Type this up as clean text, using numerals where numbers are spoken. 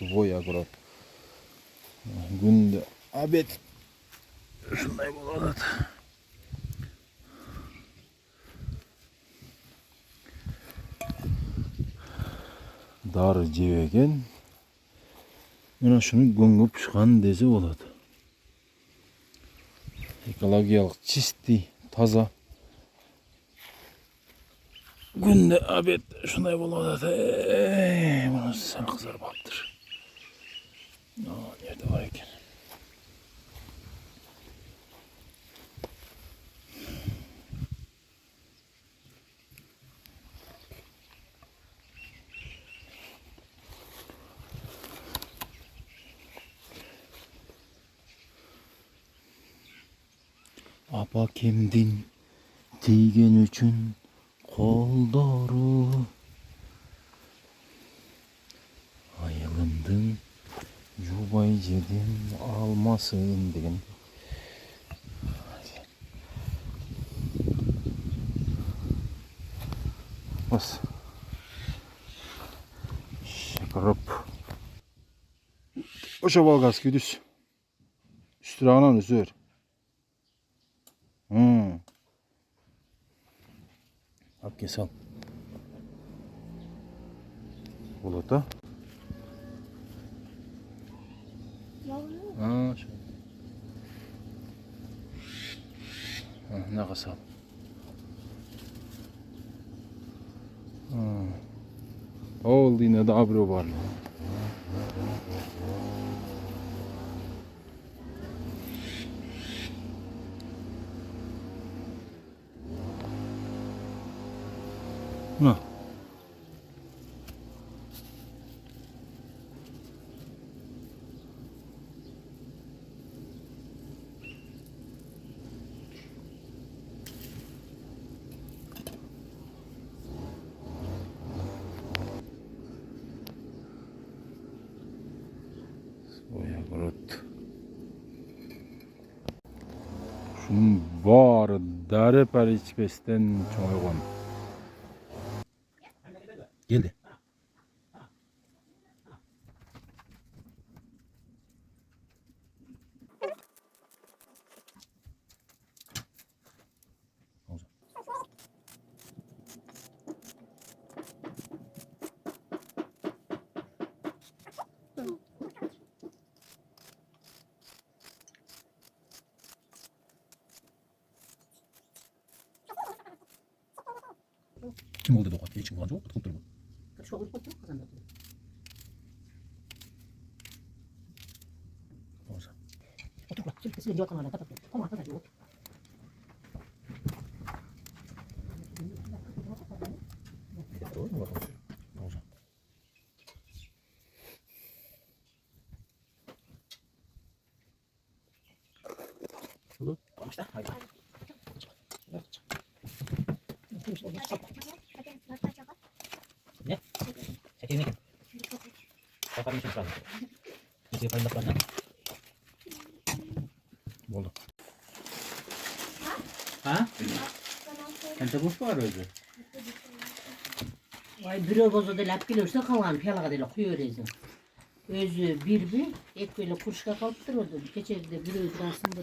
Voy akurat. Günde abet şunday болады. Dары жебеген. Мына шуну көңгөп чыган десе болады. Экологиялык чистый, таза. Günde abet şunday болады. Bunu sen kızarıp aptır. Nerede var ekan? Apa kimdin tiygen üçün koldoru ayılındın jubay jedin almasın деген. Bas. Şakarıp. Oşa balgaz güdüz. Üstürağından üzür. Ap kesal. Bulata. Şöyle. Ne kasap. Oldu yine de abro var. Ne? Soya kurut. Şunun bari dare per içmesinden çoğayған. Geldi. Kim oldu bu? Hiç kim var yok? Tutup durma. Şu olup oturup kazandı. Olsa. Otur bak. Şimdi kesin yok kanalda kapat. Tamam arkadaşlar yok. Doğru mu bakalım? Olsa. Tamam işte. Haydi. Ne? Çekilin ki. Bakalım şu sırada. Bir şey paylaştılar. Oldu. Ha? Ente boş var öyle. Vay bir bozu da lap gelirse kalan piyalaga değil koyuyoruz. Özü bir ek böyle kuruşka kalıp duruyordu. Geçerdi bir öldürensin de.